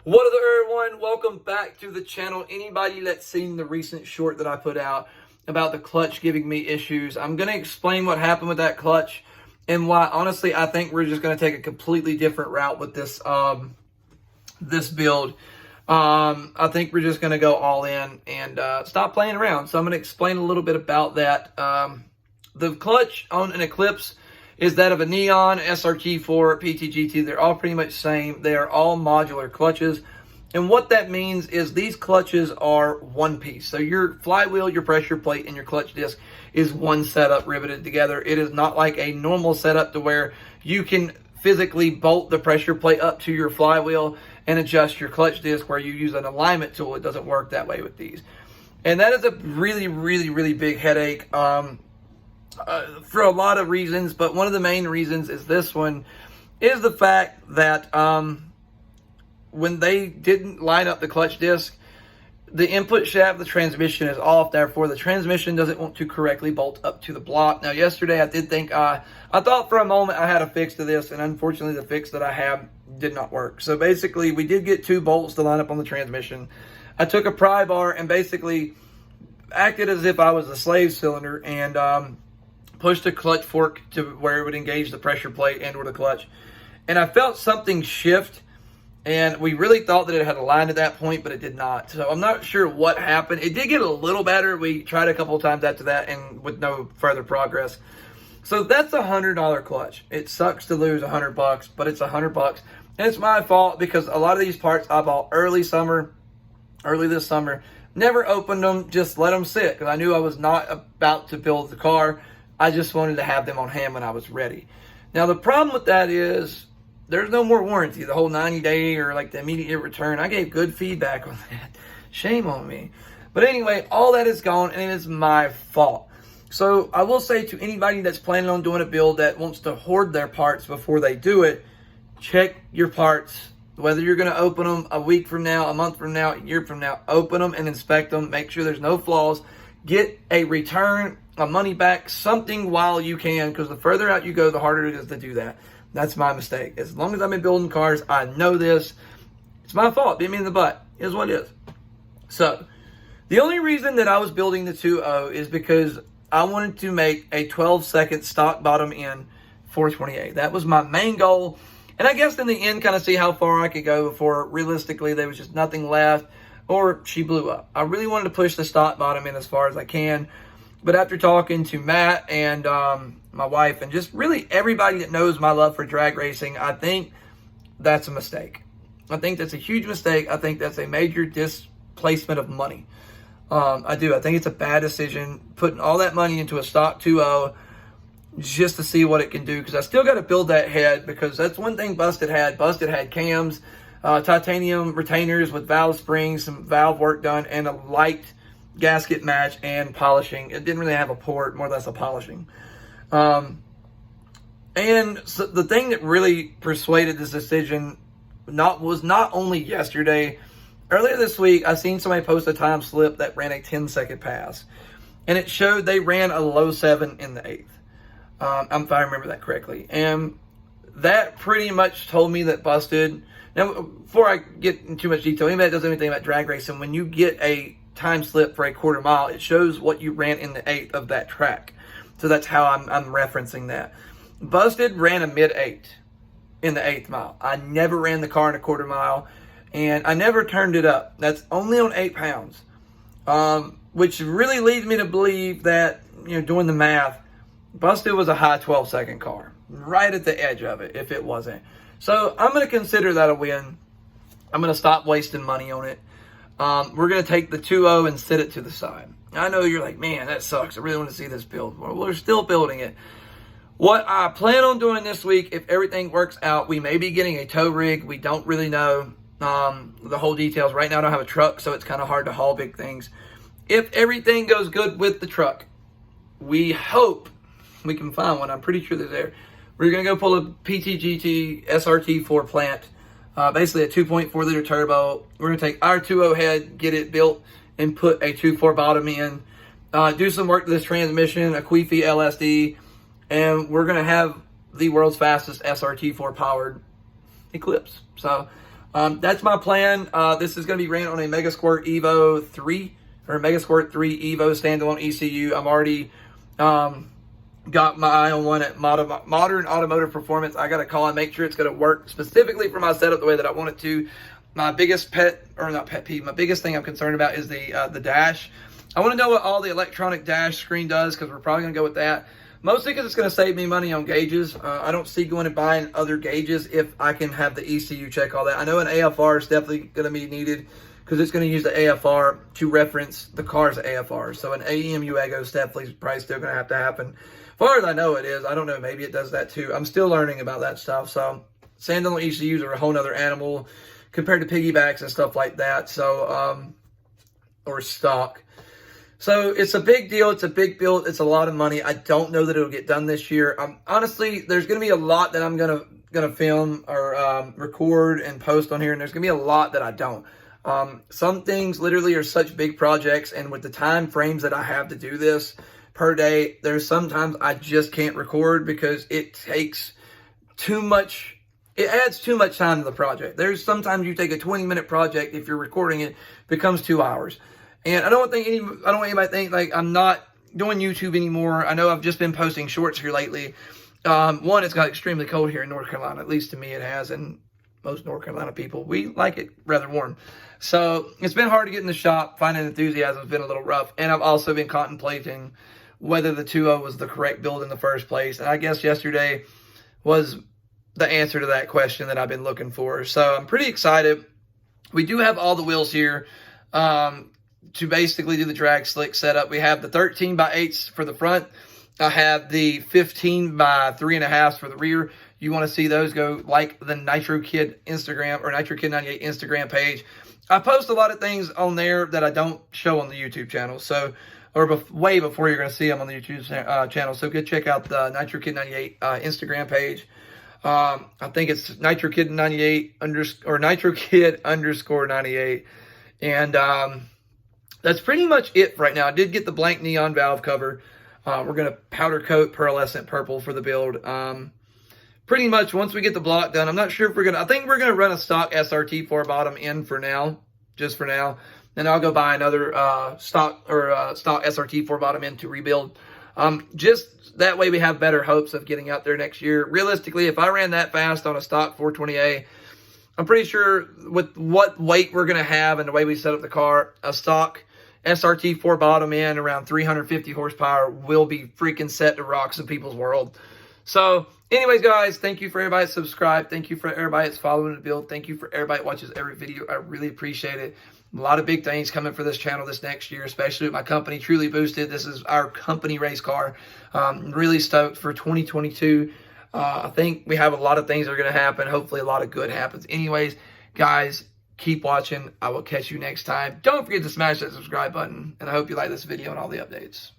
What up, everyone? Welcome back to the channel. Anybody that's seen the recent short that I put out about the clutch giving me issues, I'm going to explain what happened with that clutch and why, honestly, I think we're just going to take a completely different route with this this build. I think we're just going to go all in and stop playing around. So I'm going to explain a little bit about that. The clutch on an Eclipse is that of a Neon, SRT4, PTGT. They're all pretty much the same. They are all modular clutches. And what that means is these clutches are one piece. So your flywheel, your pressure plate, and your clutch disc is one setup riveted together. It is not like a normal setup to where you can physically bolt the pressure plate up to your flywheel and adjust your clutch disc where you use an alignment tool. It doesn't work that way with these. And that is a really big headache. For a lot of reasons, but one of the main reasons is this one, is the fact that when they didn't line up the clutch disc, the input shaft of the transmission is off. Therefore, the transmission doesn't want to correctly bolt up to the block. Now, yesterday I did think, I thought for a moment I had a fix to this, and unfortunately the fix that I have did not work. So basically, we did get two bolts to line up on the transmission. I took a pry bar and basically acted as if I was a slave cylinder and pushed the clutch fork to where it would engage the pressure plate and or the clutch. And I felt something shift, and we really thought that it had aligned at that point, but it did not. So I'm not sure what happened. It did get a little better. We tried a couple of times after that and with no further progress. So that's a $100 clutch. It sucks to lose $100, but it's $100. And it's my fault because a lot of these parts I bought early this summer, never opened them, just let them sit because I knew I was not about to build the car. I just wanted to have them on hand when I was ready. Now, the problem with that is there's no more warranty. The whole 90-day or like the immediate return, I gave good feedback on that. Shame on me. But anyway, all that is gone, and it is my fault. So I will say to anybody that's planning on doing a build that wants to hoard their parts before they do it, check your parts. Whether you're going to open them a week from now, a month from now, a year from now, open them and inspect them. Make sure there's no flaws. Get a return, a money back, something while you can, because the further out you go, the harder it is to do that. That's my mistake. As long as I've been building cars, I know this. It's my fault. Bit me in the butt. Is what it is. So, the only reason that I was building the 2.0 is because I wanted to make a 12-second stock bottom end 428. That was my main goal. And I guess in the end, kind of see how far I could go before realistically there was just nothing left, or she blew up. I really wanted to push the stock bottom in as far as I can. But after talking to Matt and my wife and just really everybody that knows my love for drag racing, I think that's a mistake. I think that's a huge mistake. I think that's a major displacement of money. I do. I think it's a bad decision putting all that money into a stock 2.0 just to see what it can do, because I still got to build that head, because that's one thing Busted had. Busted had cams, titanium retainers with valve springs, some valve work done, and a light gasket match and polishing. It didn't really have a port, more or less a polishing. And so the thing that really persuaded this decision was not only yesterday. Earlier this week, I seen somebody post a time slip that ran a 10-second pass, and it showed they ran a low 7 in the 8th. If I remember that correctly. And that pretty much told me that Busted. Now, before I get into too much detail, anybody that does anything about drag racing, when you get a time slip for a quarter mile, it shows what you ran in the 8th of that track. So that's how I'm referencing that. Busted ran a mid-8 in the 8th mile. I never ran the car in a quarter mile, and I never turned it up. That's only on 8 pounds, which really leads me to believe that, doing the math, Busted was a high 12-second car, right at the edge of it, if it wasn't. So I'm going to consider that a win. I'm going to stop wasting money on it. We're going to take the 2.0 and sit it to the side. I know you're like, man, that sucks. I really want to see this build. Well, we're still building it. What I plan on doing this week, if everything works out, we may be getting a tow rig. We don't really know the whole details. Right now I don't have a truck, so it's kind of hard to haul big things. If everything goes good with the truck, we hope we can find one. I'm pretty sure they're there. We're going to go pull a PTGT SRT4 plant. Basically a 2.4 liter turbo. We're going to take our 2.0 head, get it built, and put a 2.4 bottom in. Do some work to this transmission, a Queefy LSD, and we're going to have the world's fastest SRT4 powered Eclipse. So That's my plan. This is going to be ran on a Megasquirt Evo 3 or Megasquirt 3 Evo standalone ECU. I'm already got my eye on one at Modern Automotive Performance. I got to call and make sure it's going to work specifically for my setup the way that I want it to. My biggest my biggest thing I'm concerned about is the dash. I want to know what all the electronic dash screen does, because we're probably going to go with that. Mostly because it's going to save me money on gauges. I don't see going and buying other gauges if I can have the ECU check all that. I know an AFR is definitely going to be needed, because it's going to use the AFR to reference the car's AFR. So an AEMU is definitely probably still going to have to happen. As far as I know it is. I don't know, maybe it does that too. I'm still learning about that stuff. So standalone ECUs are a whole nother animal compared to piggybacks and stuff like that. So, or stock. So it's a big deal. It's a big build. It's a lot of money. I don't know that it'll get done this year. Honestly, there's going to be a lot that I'm gonna film or record and post on here, and there's going to be a lot that I don't. Some things literally are such big projects, and with the time frames that I have to do this per day, there's sometimes I just can't record because it takes too much. It adds too much time to the project. There's sometimes you take a 20-minute project, if you're recording it, becomes 2 hours. And I don't want anybody to think like I'm not doing YouTube anymore. I know I've just been posting shorts here lately. One, it's got extremely cold here in North Carolina. At least to me it has, and most North Carolina people, we like it rather warm. So it's been hard to get in the shop. Finding enthusiasm has been a little rough. And I've also been contemplating whether the 2.0 was the correct build in the first place. And I guess yesterday was the answer to that question that I've been looking for. So I'm pretty excited. We do have all the wheels here to basically do the drag slick setup. We have the 13x8s for the front. I have the 15x3.5s for the rear. You want to see those, go like the Nitro Kid Instagram or Nitro Kid 98 Instagram page. I post a lot of things on there that I don't show on the YouTube channel. So, or way before you're going to see them on the YouTube channel. So go check out the Nitro Kid 98 Instagram page. I think it's Nitro Kid 98 or Nitro Kid _98. And that's pretty much it right now. I did get the blank neon valve cover. We're going to powder coat pearlescent purple for the build. Pretty much once we get the block done, I'm not sure if we're going to, I think we're going to run a stock SRT 4-bottom in for now, just for now. Then I'll go buy another stock SRT 4-bottom in to rebuild. Just that way we have better hopes of getting out there next year. Realistically, if I ran that fast on a stock 420A, I'm pretty sure with what weight we're going to have and the way we set up the car, a stock SRT 4-bottom in around 350 horsepower will be freaking set to rock some people's world. So, anyways, guys, thank you for everybody that subscribed. Thank you for everybody that's following the build. Thank you for everybody that watches every video. I really appreciate it. A lot of big things coming for this channel this next year, especially with my company, Truly Boosted. This is our company race car. Really stoked for 2022. I think we have a lot of things that are going to happen. Hopefully, a lot of good happens. Anyways, guys, keep watching. I will catch you next time. Don't forget to smash that subscribe button, and I hope you like this video and all the updates.